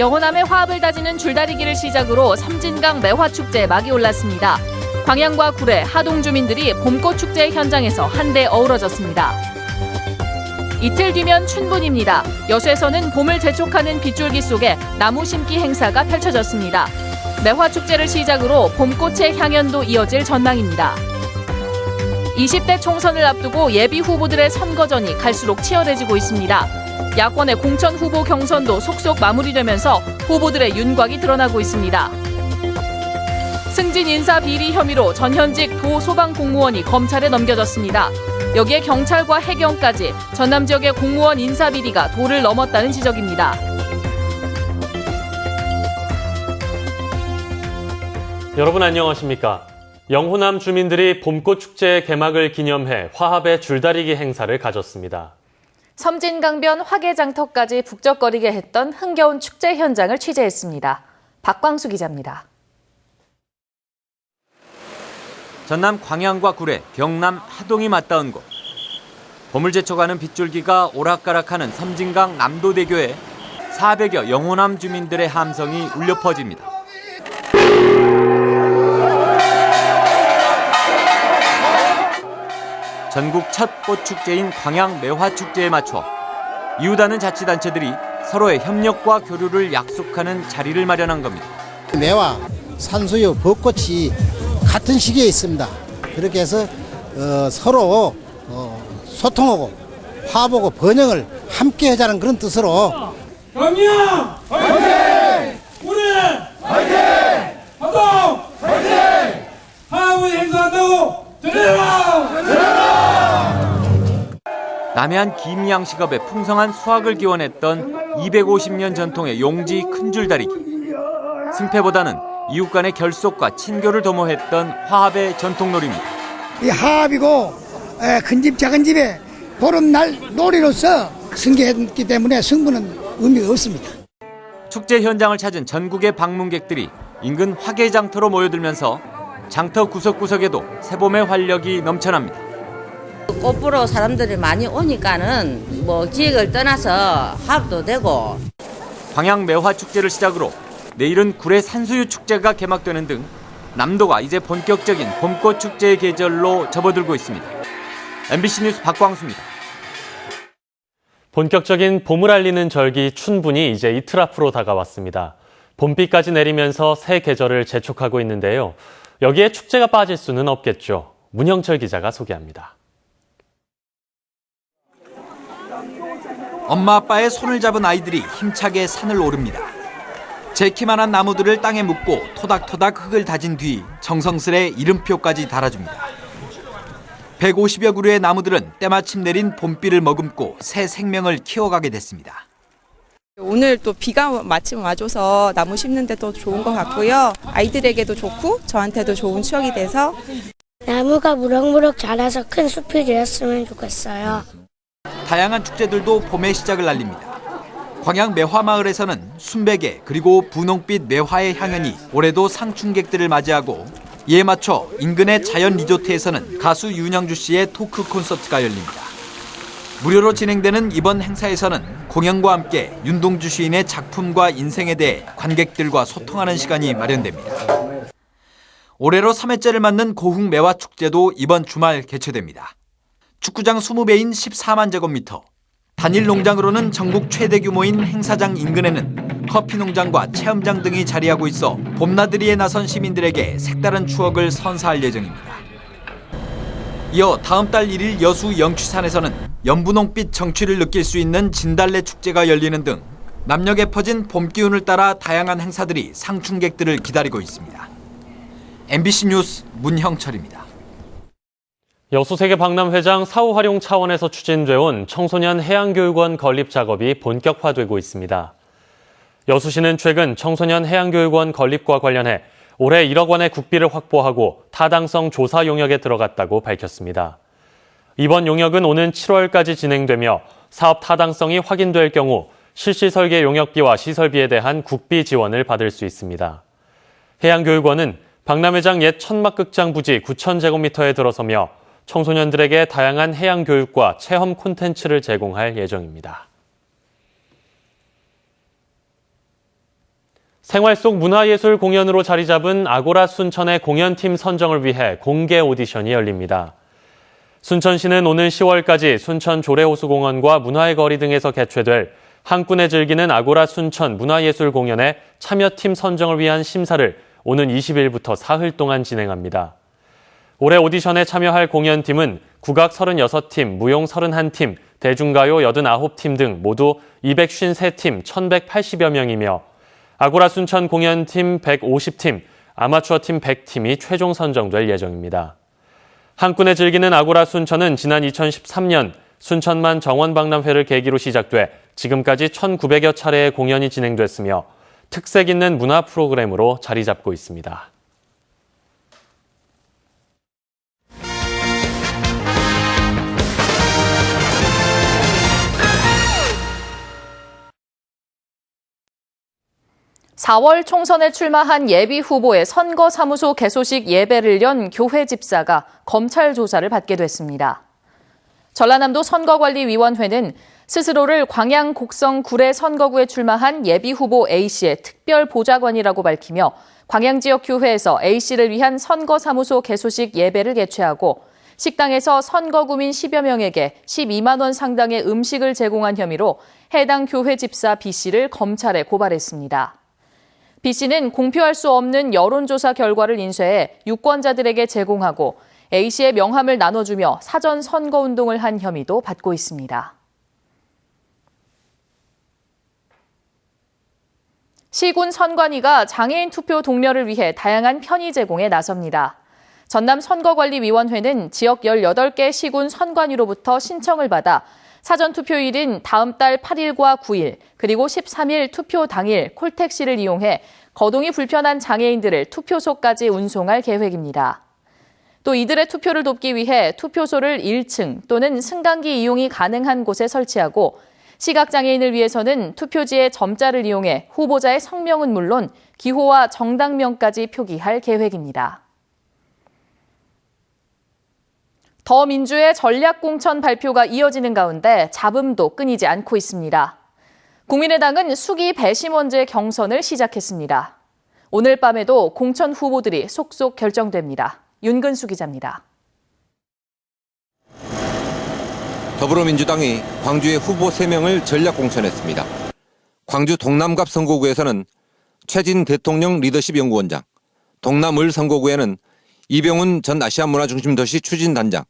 영호남의 화합을 다지는 줄다리기를 시작으로 섬진강 매화축제에 막이 올랐습니다. 광양과 구례, 하동 주민들이 봄꽃 축제 현장에서 한데 어우러졌습니다. 이틀 뒤면 춘분입니다. 여수에서는 봄을 재촉하는 빗줄기 속에 나무 심기 행사가 펼쳐졌습니다. 매화축제를 시작으로 봄꽃의 향연도 이어질 전망입니다. 20대 총선을 앞두고 예비 후보들의 선거전이 갈수록 치열해지고 있습니다. 야권의 공천 후보 경선도 속속 마무리되면서 후보들의 윤곽이 드러나고 있습니다. 승진 인사 비리 혐의로 전현직 도 소방공무원이 검찰에 넘겨졌습니다. 여기에 경찰과 해경까지 전남 지역의 공무원 인사 비리가 도를 넘었다는 지적입니다. 여러분 안녕하십니까? 영호남 주민들이 봄꽃 축제의 개막을 기념해 화합의 줄다리기 행사를 가졌습니다. 섬진강변 화개장터까지 북적거리게 했던 흥겨운 축제 현장을 취재했습니다. 박광수 기자입니다. 전남 광양과 구례, 경남 하동이 맞닿은 곳. 봄을 제쳐가는 빗줄기가 오락가락하는 섬진강 남도대교에 400여 영호남 주민들의 함성이 울려 퍼집니다. 전국 첫 꽃축제인 광양 매화축제에 맞춰 이웃하는 자치단체들이 서로의 협력과 교류를 약속하는 자리를 마련한 겁니다. 매화, 산수유, 벚꽃이 같은 시기에 있습니다. 그렇게 해서 서로 소통하고 화합하고 번영을 함께 하자는 그런 뜻으로 광양 화이팅! 구례 화이팅! 하동 화이팅! 화합을 행사한다고 전해라! 남해안 김양식업의 풍성한 수확을 기원했던 250년 전통의 용지 큰 줄다리기. 승패보다는 이웃 간의 결속과 친교를 도모했던 화합의 전통놀이입니다. 이 화합이고 큰 집 작은 집에 보름날 놀이로서 승계했기 때문에 승부는 의미가 없습니다. 축제 현장을 찾은 전국의 방문객들이 인근 화개장터로 모여들면서 장터 구석구석에도 새봄의 활력이 넘쳐납니다. 꽃 보러 사람들이 많이 오니까는 지역을 떠나서 화합도 되고. 광양 매화축제를 시작으로 내일은 구례 산수유 축제가 개막되는 등 남도가 이제 본격적인 봄꽃 축제의 계절로 접어들고 있습니다. MBC 뉴스 박광수입니다. 본격적인 봄을 알리는 절기 춘분이 이제 이틀 앞으로 다가왔습니다. 봄비까지 내리면서 새 계절을 재촉하고 있는데요. 여기에 축제가 빠질 수는 없겠죠. 문형철 기자가 소개합니다. 엄마 아빠의 손을 잡은 아이들이 힘차게 산을 오릅니다. 제 키만한 나무들을 땅에 묻고 토닥토닥 흙을 다진 뒤 정성스레 이름표까지 달아줍니다. 150여 그루의 나무들은 때마침 내린 봄비를 머금고 새 생명을 키워가게 됐습니다. 오늘 또 비가 마침 와줘서 나무 심는 데도 좋은 것 같고요. 아이들에게도 좋고 저한테도 좋은 추억이 돼서 나무가 무럭무럭 자라서 큰 숲이 되었으면 좋겠어요. 다양한 축제들도 봄의 시작을 알립니다. 광양 매화마을에서는 순백의 그리고 분홍빛 매화의 향연이 올해도 상춘객들을 맞이하고 이에 맞춰 인근의 자연 리조트에서는 가수 윤영주 씨의 토크 콘서트가 열립니다. 무료로 진행되는 이번 행사에서는 공연과 함께 윤동주 시인의 작품과 인생에 대해 관객들과 소통하는 시간이 마련됩니다. 올해로 3회째를 맞는 고흥 매화축제도 이번 주말 개최됩니다. 축구장 20배인 14만 제곱미터, 단일 농장으로는 전국 최대 규모인 행사장 인근에는 커피 농장과 체험장 등이 자리하고 있어 봄나들이에 나선 시민들에게 색다른 추억을 선사할 예정입니다. 이어 다음 달 1일 여수 영취산에서는 연분홍빛 정취를 느낄 수 있는 진달래 축제가 열리는 등 남녘에 퍼진 봄 기운을 따라 다양한 행사들이 상춘객들을 기다리고 있습니다. MBC 뉴스 문형철입니다. 여수세계박람회장 사후 활용 차원에서 추진돼 온 청소년 해양교육원 건립 작업이 본격화되고 있습니다. 여수시는 최근 청소년 해양교육원 건립과 관련해 올해 1억 원의 국비를 확보하고 타당성 조사 용역에 들어갔다고 밝혔습니다. 이번 용역은 오는 7월까지 진행되며 사업 타당성이 확인될 경우 실시 설계 용역비와 시설비에 대한 국비 지원을 받을 수 있습니다. 해양교육원은 박람회장 옛 천막극장 부지 9,000제곱미터에 들어서며 청소년들에게 다양한 해양 교육과 체험 콘텐츠를 제공할 예정입니다. 생활 속 문화예술 공연으로 자리 잡은 아고라 순천의 공연팀 선정을 위해 공개 오디션이 열립니다. 순천시는 오는 10월까지 순천 조례호수공원과 문화의 거리 등에서 개최될 한눈에 즐기는 아고라 순천 문화예술 공연의 참여팀 선정을 위한 심사를 오는 20일부터 사흘 동안 진행합니다. 올해 오디션에 참여할 공연팀은 국악 36팀, 무용 31팀, 대중가요 89팀 등 모두 253팀 1,180여 명이며 아고라 순천 공연팀 150팀, 아마추어팀 100팀이 최종 선정될 예정입니다. 한눈에 즐기는 아고라 순천은 지난 2013년 순천만 정원박람회를 계기로 시작돼 지금까지 1,900여 차례의 공연이 진행됐으며 특색 있는 문화 프로그램으로 자리 잡고 있습니다. (4월) 총선에 출마한 예비 후보의 선거사무소 개소식 예배를 연 교회 집사가 검찰 조사를 받게 됐습니다. 전라남도 선거관리위원회는 스스로를 광양 곡성 구례 선거구에 출마한 예비 후보 A씨의 특별 보좌관이라고 밝히며 광양 지역 교회에서 A씨를 위한 선거사무소 개소식 예배를 개최하고 식당에서 선거구민 10여 명에게 12만 원 상당의 음식을 제공한 혐의로 해당 교회 집사 B씨를 검찰에 고발했습니다. B씨는 공표할 수 없는 여론조사 결과를 인쇄해 유권자들에게 제공하고 A씨의 명함을 나눠주며 사전 선거운동을 한 혐의도 받고 있습니다. 시군 선관위가 장애인 투표 동료를 위해 다양한 편의 제공에 나섭니다. 전남 선거관리위원회는 지역 18개 시군 선관위로부터 신청을 받아 사전투표일인 다음 달 8일과 9일, 그리고 13일 투표 당일 콜택시를 이용해 거동이 불편한 장애인들을 투표소까지 운송할 계획입니다. 또 이들의 투표를 돕기 위해 투표소를 1층 또는 승강기 이용이 가능한 곳에 설치하고 시각장애인을 위해서는 투표지에 점자를 이용해 후보자의 성명은 물론 기호와 정당명까지 표기할 계획입니다. 더민주의 전략공천 발표가 이어지는 가운데 잡음도 끊이지 않고 있습니다. 국민의당은 수기 배심원제 경선을 시작했습니다. 오늘 밤에도 공천 후보들이 속속 결정됩니다. 윤근수 기자입니다. 더불어민주당이 광주의 후보 3명을 전략 공천했습니다. 광주 동남갑 선거구에서는 최진 대통령 리더십 연구원장, 동남을 선거구에는 이병훈 전 아시아문화중심도시 추진단장,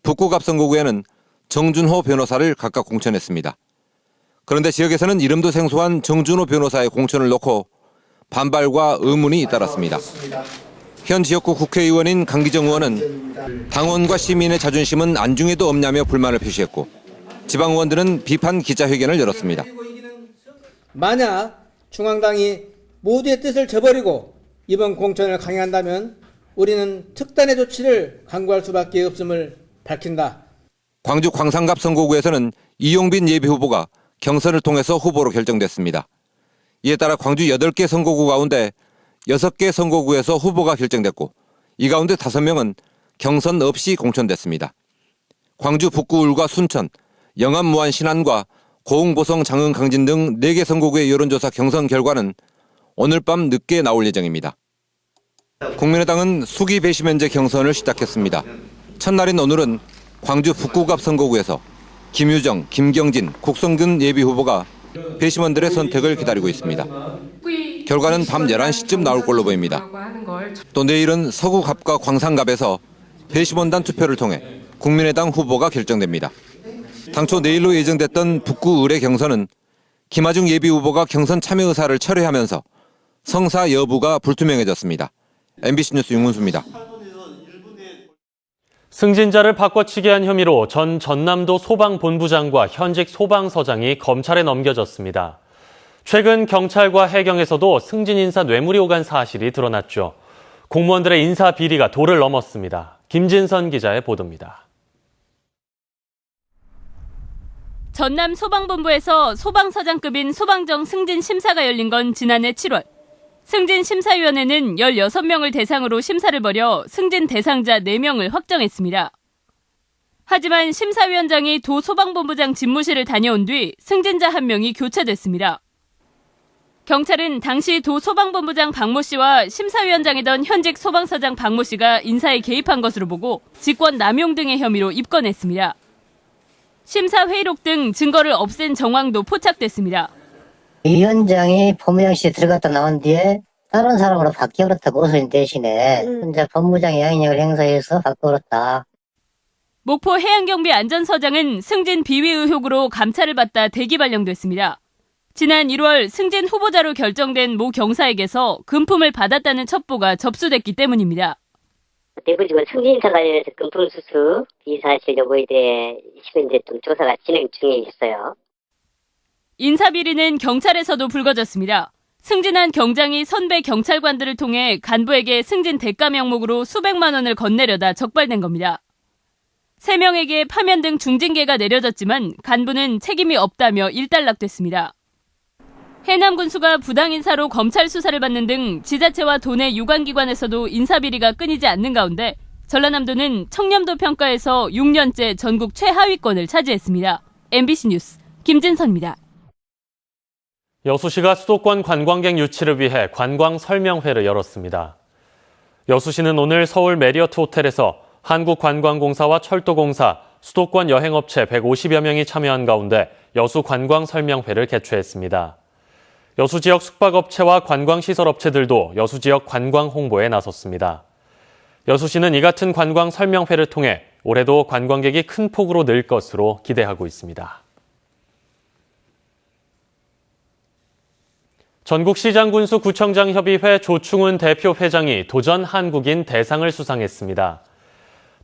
북구갑 선거구에는 정준호 변호사를 각각 공천했습니다. 그런데 지역에서는 이름도 생소한 정준호 변호사의 공천을 놓고 반발과 의문이 잇따랐습니다. 현 지역구 국회의원인 강기정 의원은 당원과 시민의 자존심은 안중에도 없냐며 불만을 표시했고 지방 의원들은 비판 기자회견을 열었습니다. 만약 중앙당이 모두의 뜻을 저버리고 이번 공천을 강행한다면 우리는 특단의 조치를 강구할 수밖에 없음을 밝힌다. 광주 광산갑 선거구에서는 이용빈 예비후보가 경선을 통해서 후보로 결정됐습니다. 이에 따라 광주 8개 선거구 가운데 6개 선거구에서 후보가 결정됐고 이 가운데 5명은 경선 없이 공천됐습니다. 광주 북구울과 순천, 영암 무안 신안과 고흥 보성 장흥 강진 등 4개 선거구의 여론조사 경선 결과는 오늘 밤 늦게 나올 예정입니다. 국민의당은 수기 배심원제 경선을 시작했습니다. 첫날인 오늘은 광주 북구갑 선거구에서 김유정, 김경진, 국성근 예비후보가 배심원들의 선택을 기다리고 있습니다. 결과는 밤 11시쯤 나올 걸로 보입니다. 또 내일은 서구갑과 광산갑에서 배심원단 투표를 통해 국민의당 후보가 결정됩니다. 당초 내일로 예정됐던 북구을의 경선은 김하중 예비후보가 경선 참여 의사를 철회하면서 성사 여부가 불투명해졌습니다. MBC 뉴스 윤문수입니다. 승진자를 바꿔치기 한 혐의로 전 전남도 소방본부장과 현직 소방서장이 검찰에 넘겨졌습니다. 최근 경찰과 해경에서도 승진 인사 뇌물이 오간 사실이 드러났죠. 공무원들의 인사 비리가 도를 넘었습니다. 김진선 기자의 보도입니다. 전남 소방본부에서 소방서장급인 소방정 승진 심사가 열린 건 지난해 7월. 승진 심사위원회는 16명을 대상으로 심사를 벌여 승진 대상자 4명을 확정했습니다. 하지만 심사위원장이 도 소방본부장 집무실을 다녀온 뒤 승진자 1명이 교체됐습니다. 경찰은 당시 도 소방본부장 박모 씨와 심사위원장이던 현직 소방서장 박모 씨가 인사에 개입한 것으로 보고 직권 남용 등의 혐의로 입건했습니다. 심사 회의록 등 증거를 없앤 정황도 포착됐습니다. 위원장이 법무장 씨에 들어갔다 나온 뒤에 다른 사람으로 바뀌어버렸다. 고소인 대신에 혼자 법무장 양인력을 행사해서 바꿔버렸다. 목포 해양경비 안전서장은 승진 비위 의혹으로 감찰을 받다 대기 발령됐습니다. 지난 1월 승진 후보자로 결정된 모 경사에게서 금품을 받았다는 첩보가 접수됐기 때문입니다. 대구지검 승진인사 관련해서 금품 수수, 비사실 여부에 대해 현재 조사가 진행 중에 있어요. 인사비리는 경찰에서도 불거졌습니다. 승진한 경장이 선배 경찰관들을 통해 간부에게 승진 대가 명목으로 수백만 원을 건네려다 적발된 겁니다. 3명에게 파면 등 중징계가 내려졌지만 간부는 책임이 없다며 일단락됐습니다. 해남군수가 부당인사로 검찰 수사를 받는 등 지자체와 도내 유관기관에서도 인사비리가 끊이지 않는 가운데 전라남도는 청렴도 평가에서 6년째 전국 최하위권을 차지했습니다. MBC 뉴스 김진선입니다. 여수시가 수도권 관광객 유치를 위해 관광 설명회를 열었습니다. 여수시는 오늘 서울 메리어트 호텔에서 한국관광공사와 철도공사, 수도권 여행업체 150여 명이 참여한 가운데 여수 관광 설명회를 개최했습니다. 여수 지역 숙박업체와 관광시설업체들도 여수 지역 관광 홍보에 나섰습니다. 여수시는 이 같은 관광 설명회를 통해 올해도 관광객이 큰 폭으로 늘 것으로 기대하고 있습니다. 전국시장군수구청장협의회 조충훈 대표 회장이 도전 한국인 대상을 수상했습니다.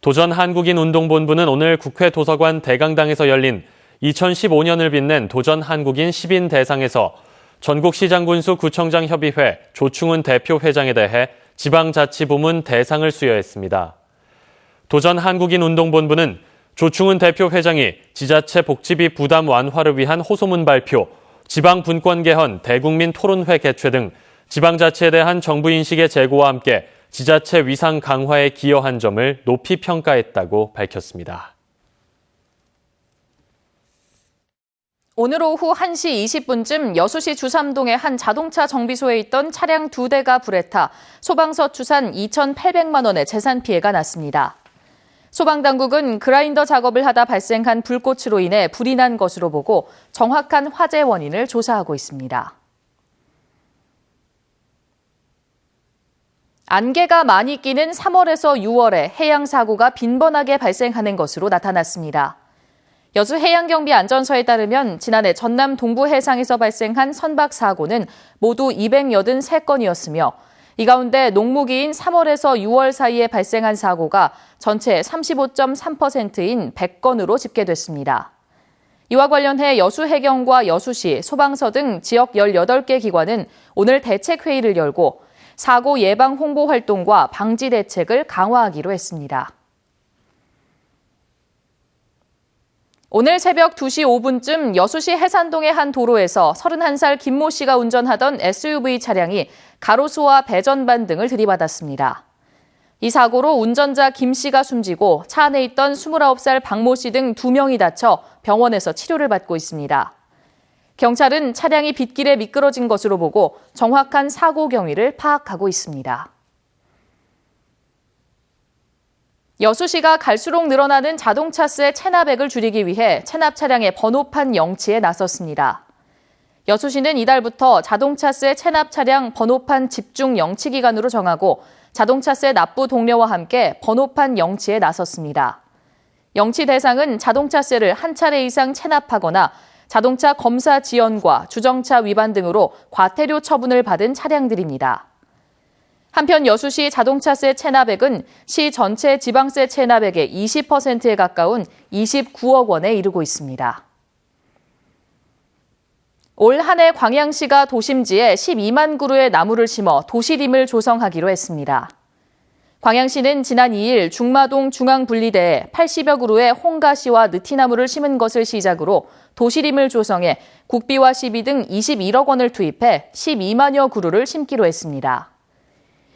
도전 한국인 운동본부는 오늘 국회 도서관 대강당에서 열린 2015년을 빛낸 도전 한국인 시민 대상에서 전국시장군수구청장협의회 조충훈 대표 회장에 대해 지방자치부문 대상을 수여했습니다. 도전 한국인 운동본부는 조충훈 대표 회장이 지자체 복지비 부담 완화를 위한 호소문 발표, 지방분권 개헌, 대국민 토론회 개최 등 지방자치에 대한 정부 인식의 제고와 함께 지자체 위상 강화에 기여한 점을 높이 평가했다고 밝혔습니다. 오늘 오후 1시 20분쯤 여수시 주삼동의 한 자동차 정비소에 있던 차량 2대가 불에 타 소방서 추산 2,800만 원의 재산 피해가 났습니다. 소방당국은 그라인더 작업을 하다 발생한 불꽃으로 인해 불이 난 것으로 보고 정확한 화재 원인을 조사하고 있습니다. 안개가 많이 끼는 3월에서 6월에 해양사고가 빈번하게 발생하는 것으로 나타났습니다. 여수 해양경비안전서에 따르면 지난해 전남 동부 해상에서 발생한 선박 사고는 모두 283건이었으며 이 가운데 농무기인 3월에서 6월 사이에 발생한 사고가 전체 35.3%인 100건으로 집계됐습니다. 이와 관련해 여수해경과 여수시, 소방서 등 지역 18개 기관은 오늘 대책회의를 열고 사고 예방 홍보 활동과 방지 대책을 강화하기로 했습니다. 오늘 새벽 2시 5분쯤 여수시 해산동의 한 도로에서 31살 김모 씨가 운전하던 SUV 차량이 가로수와 배전반 등을 들이받았습니다. 이 사고로 운전자 김 씨가 숨지고 차 안에 있던 29살 박모 씨 등 2명이 다쳐 병원에서 치료를 받고 있습니다. 경찰은 차량이 빗길에 미끄러진 것으로 보고 정확한 사고 경위를 파악하고 있습니다. 여수시가 갈수록 늘어나는 자동차세의 체납액을 줄이기 위해 체납 차량의 번호판 영치에 나섰습니다. 여수시는 이달부터 자동차세 체납 차량 번호판 집중 영치 기간으로 정하고 자동차세 납부 동료와 함께 번호판 영치에 나섰습니다. 영치 대상은 자동차세를 한 차례 이상 체납하거나 자동차 검사 지연과 주정차 위반 등으로 과태료 처분을 받은 차량들입니다. 한편 여수시 자동차세 체납액은 시 전체 지방세 체납액의 20%에 가까운 29억 원에 이르고 있습니다. 올 한 해 광양시가 도심지에 12만 그루의 나무를 심어 도시림을 조성하기로 했습니다. 광양시는 지난 2일 중마동 중앙분리대에 80여 그루의 홍가시와 느티나무를 심은 것을 시작으로 도시림을 조성해 국비와 시비 등 21억 원을 투입해 12만여 그루를 심기로 했습니다.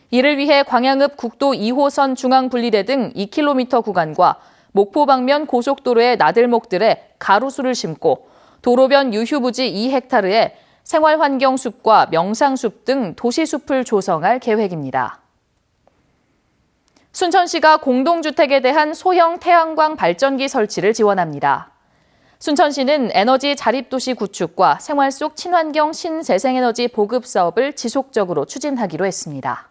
이를 위해 광양읍 국도 2호선 중앙분리대 등 2km 구간과 목포 방면 고속도로의 나들목들에 가로수를 심고 도로변 유휴부지 2헥타르에 생활환경숲과 명상숲 등 도시숲을 조성할 계획입니다. 순천시가 공동주택에 대한 소형 태양광 발전기 설치를 지원합니다. 순천시는 에너지 자립도시 구축과 생활 속 친환경 신재생에너지 보급 사업을 지속적으로 추진하기로 했습니다.